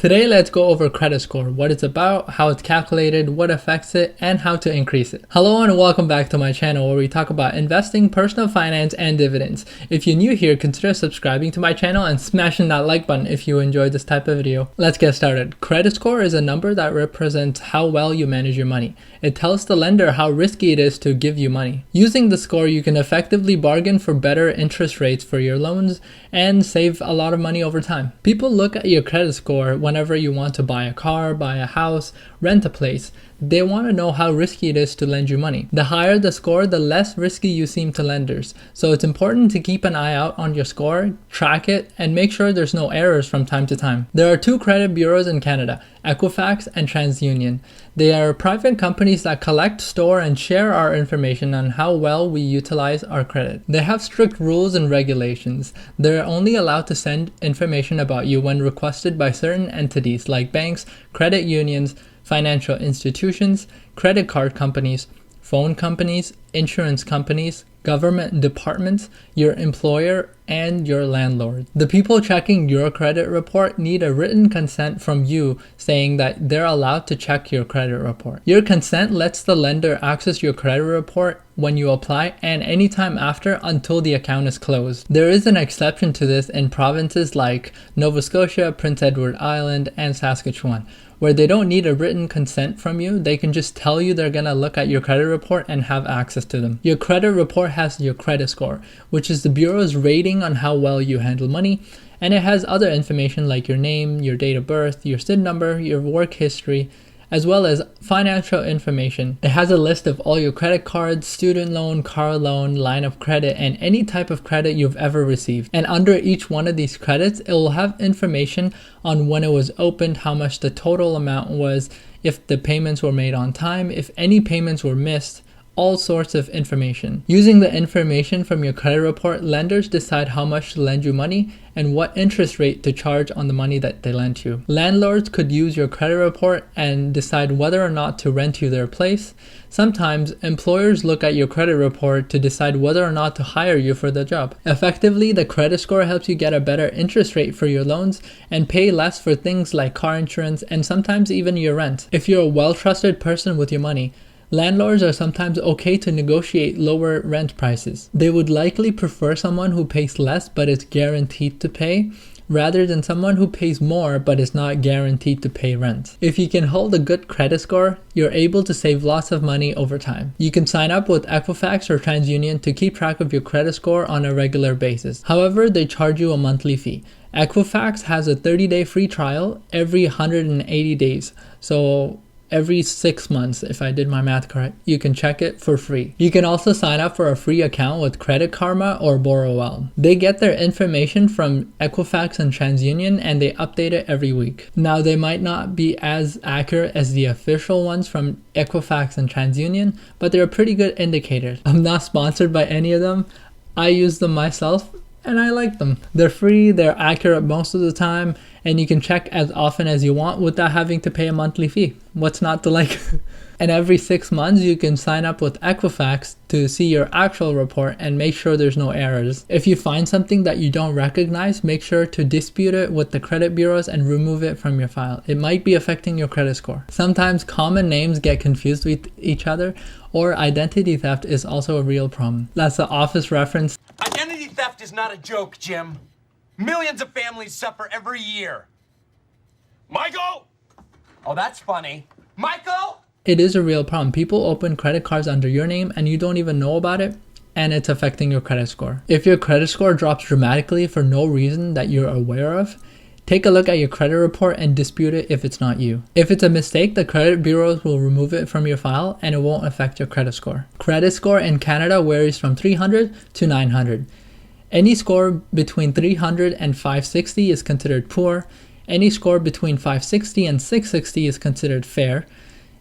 Today, let's go over credit score, what it's about, how it's calculated, what affects it, and how to increase it. Hello and welcome back to my channel where we talk about investing, personal finance, and dividends. If you're new here, consider subscribing to my channel and smashing that like button if you enjoyed this type of video. Let's get started. Credit score is a number that represents how well you manage your money. It tells the lender how risky it is to give you money. Using the score, you can effectively bargain for better interest rates for your loans and save a lot of money over time. People look at your credit score whenever you want to buy a car, buy a house, rent a place. They want to know how risky it is to lend you money. The higher the score, the less risky you seem to lenders. So it's important to keep an eye out on your score, track it, and make sure there's no errors from time to time. There are two credit bureaus in Canada, Equifax and TransUnion. They are private companies that collect, store, and share our information on how well we utilize our credit. They have strict rules and regulations. They're only allowed to send information about you when requested by certain entities like banks, credit unions, financial institutions, credit card companies, phone companies, insurance companies, government departments, your employer, and your landlord. The people checking your credit report need a written consent from you saying that they're allowed to check your credit report. Your consent lets the lender access your credit report when you apply and anytime after until the account is closed. There is an exception to this in provinces like Nova Scotia, Prince Edward Island, and Saskatchewan, where they don't need a written consent from you. They can just tell you they're gonna look at your credit report and have access to them. Your credit report has your credit score, which is the bureau's rating on how well you handle money, and it has other information like your name, your date of birth, your SIN number, your work history, as well as financial information. It has a list of all your credit cards, student loan, car loan, line of credit, and any type of credit you've ever received. And under each one of these credits, it will have information on when it was opened, how much the total amount was, if the payments were made on time, if any payments were missed, all sorts of information. Using the information from your credit report, lenders decide how much to lend you money and what interest rate to charge on the money that they lent you. Landlords could use your credit report and decide whether or not to rent you their place. Sometimes employers look at your credit report to decide whether or not to hire you for the job. Effectively, the credit score helps you get a better interest rate for your loans and pay less for things like car insurance and sometimes even your rent. If you're a well-trusted person with your money, landlords are sometimes okay to negotiate lower rent prices. They would likely prefer someone who pays less but is guaranteed to pay, rather than someone who pays more but is not guaranteed to pay rent. If you can hold a good credit score, you're able to save lots of money over time. You can sign up with Equifax or TransUnion to keep track of your credit score on a regular basis. However, they charge you a monthly fee. Equifax has a 30-day free trial every 180 days. So every 6 months, if I did my math correct, you can check it for free. You can also sign up for a free account with Credit Karma or Borrowell. They get their information from Equifax and TransUnion and they update it every week. Now, they might not be as accurate as the official ones from Equifax and TransUnion, but they're pretty good indicators. I'm not sponsored by any of them. I use them myself and I like them. They're free, they're accurate most of the time, and you can check as often as you want without having to pay a monthly fee. What's not to like? And every 6 months, you can sign up with Equifax to see your actual report and make sure there's no errors. If you find something that you don't recognize, make sure to dispute it with the credit bureaus and remove it from your file. It might be affecting your credit score. Sometimes common names get confused with each other, or identity theft is also a real problem. That's the office reference. Identity theft is not a joke, Jim. Millions of families suffer every year. Michael! Oh, that's funny. Michael! It is a real problem. People open credit cards under your name and you don't even know about it, and it's affecting your credit score. If your credit score drops dramatically for no reason that you're aware of, take a look at your credit report and dispute it if it's not you. If it's a mistake, the credit bureaus will remove it from your file and it won't affect your credit score. Credit score in Canada varies from 300 to 900. Any score between 300 and 560 is considered poor. Any score between 560 and 660 is considered fair.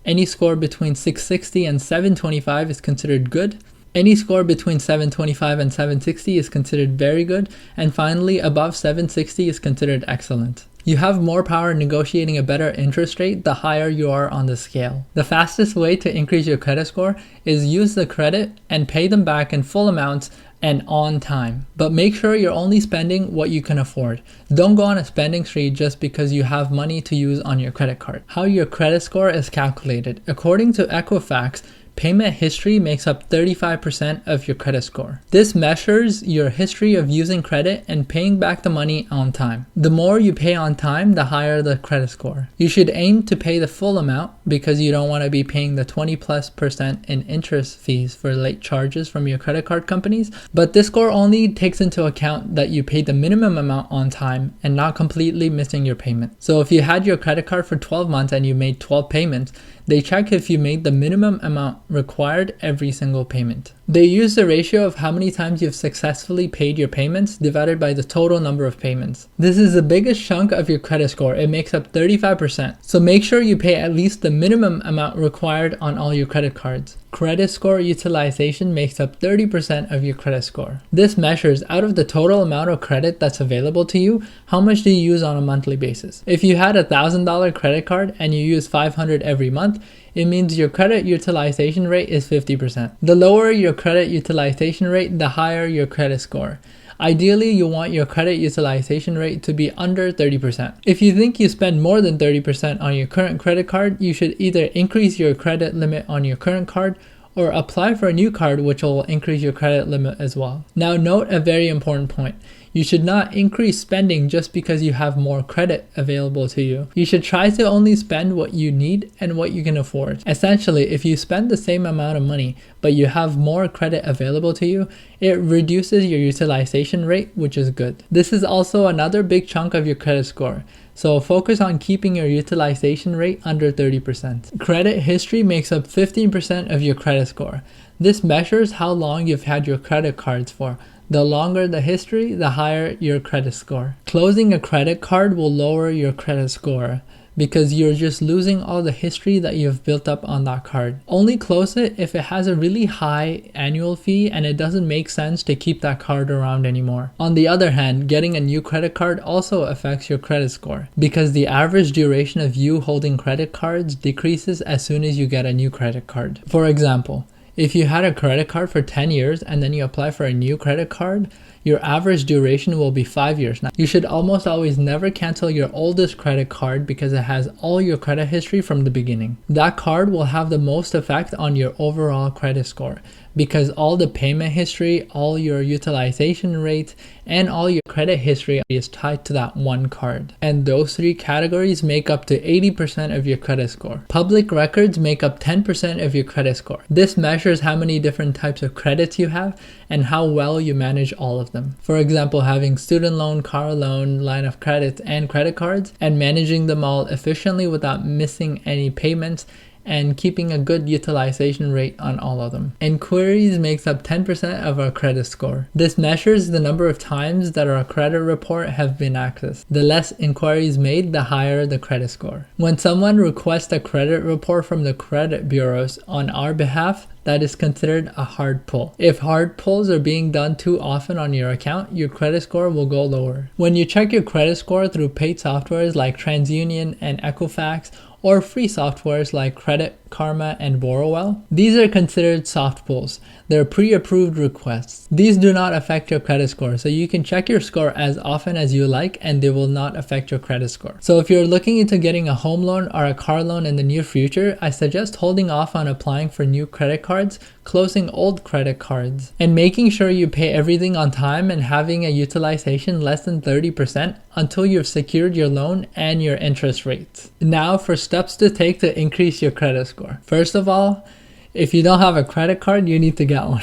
Any score between 660 and 725 is considered good. Any score between 725 and 760 is considered very good. And finally, above 760 is considered excellent. You have more power negotiating a better interest rate the higher you are on the scale. The fastest way to increase your credit score is use the credit and pay them back in full amounts and on time. But make sure you're only spending what you can afford. Don't go on a spending spree just because you have money to use on your credit card. How your credit score is calculated. According to Equifax, payment history makes up 35% of your credit score. This measures your history of using credit and paying back the money on time. The more you pay on time, the higher the credit score. You should aim to pay the full amount because you don't want to be paying the 20+% in interest fees for late charges from your credit card companies. But this score only takes into account that you paid the minimum amount on time and not completely missing your payment. So if you had your credit card for 12 months and you made 12 payments, they check if you made the minimum amount required every single payment. They use the ratio of how many times you've successfully paid your payments divided by the total number of payments. This is the biggest chunk of your credit score. It makes up 35%. So make sure you pay at least the minimum amount required on all your credit cards. Credit score utilization makes up 30% of your credit score. This measures out of the total amount of credit that's available to you, how much do you use on a monthly basis. If you had a $1,000 credit card and you use $500 every month, it means your credit utilization rate is 50%. The lower your credit utilization rate, the higher your credit score. Ideally, you want your credit utilization rate to be under 30%. If you think you spend more than 30% on your current credit card, you should either increase your credit limit on your current card or apply for a new card which will increase your credit limit as well. Now note a very important point. You should not increase spending just because you have more credit available to you. You should try to only spend what you need and what you can afford. Essentially, if you spend the same amount of money, but you have more credit available to you, it reduces your utilization rate, which is good. This is also another big chunk of your credit score. So focus on keeping your utilization rate under 30%. Credit history makes up 15% of your credit score. This measures how long you've had your credit cards for. The longer the history, the higher your credit score. Closing a credit card will lower your credit score because you're just losing all the history that you've built up on that card. Only close it if it has a really high annual fee and it doesn't make sense to keep that card around anymore. On the other hand, getting a new credit card also affects your credit score because the average duration of you holding credit cards decreases as soon as you get a new credit card. For example, if you had a credit card for 10 years and then you apply for a new credit card, your average duration will be 5 years. Now, you should almost always never cancel your oldest credit card because it has all your credit history from the beginning. That card will have the most effect on your overall credit score because all the payment history, all your utilization rate, and all your credit history is tied to that one card. And those three categories make up to 80% of your credit score. Public records make up 10% of your credit score. This measures how many different types of credits you have and how well you manage all of them. For example, having student loan, car loan, line of credit, and credit cards, and managing them all efficiently without missing any payments and keeping a good utilization rate on all of them. Inquiries makes up 10% of our credit score. This measures the number of times that our credit report have been accessed. The less inquiries made, the higher the credit score. When someone requests a credit report from the credit bureaus on our behalf, that is considered a hard pull. If hard pulls are being done too often on your account, your credit score will go lower. When you check your credit score through paid softwares like TransUnion and Equifax, or free softwares like Credit Karma and Borrowell, these are considered soft pulls. They're pre-approved requests. These do not affect your credit score, so you can check your score as often as you like and they will not affect your credit score. So if you're looking into getting a home loan or a car loan in the near future, I suggest holding off on applying for new credit cards, closing old credit cards, and making sure you pay everything on time and having a utilization less than 30% until you've secured your loan and your interest rates. Now for steps to take to increase your credit score. First of all, if you don't have a credit card, you need to get one.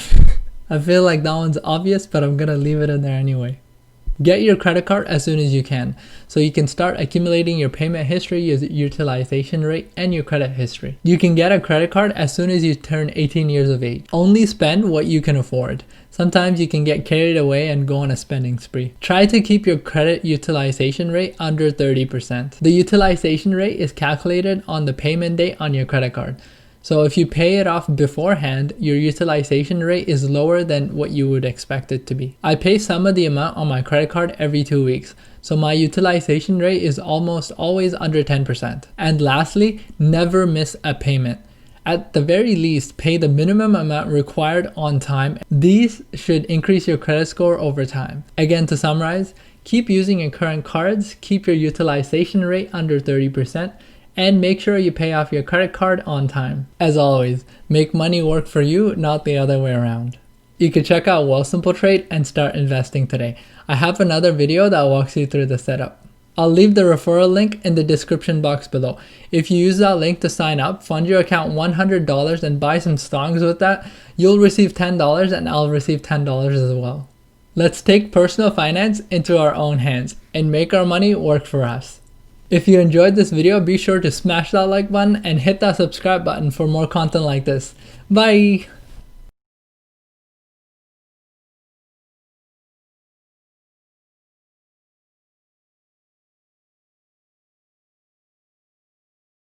I feel like that one's obvious, but I'm gonna leave it in there anyway. Get your credit card as soon as you can, so you can start accumulating your payment history, your utilization rate, and your credit history. You can get a credit card as soon as you turn 18 years of age. Only spend what you can afford. Sometimes you can get carried away and go on a spending spree. Try to keep your credit utilization rate under 30%. The utilization rate is calculated on the payment date on your credit card. So if you pay it off beforehand, your utilization rate is lower than what you would expect it to be. I pay some of the amount on my credit card every 2 weeks, so my utilization rate is almost always under 10%. And lastly, never miss a payment. At the very least, pay the minimum amount required on time. These should increase your credit score over time. Again, to summarize, keep using your current cards, keep your utilization rate under 30%, and make sure you pay off your credit card on time. As always, make money work for you, not the other way around. You can check out Wealthsimple and start investing today. I have another video that walks you through the setup. I'll leave the referral link in the description box below. If you use that link to sign up, fund your account $100 and buy some stocks with that, you'll receive $10 and I'll receive $10 as well. Let's take personal finance into our own hands and make our money work for us. If you enjoyed this video, be sure to smash that like button and hit that subscribe button for more content like this. Bye!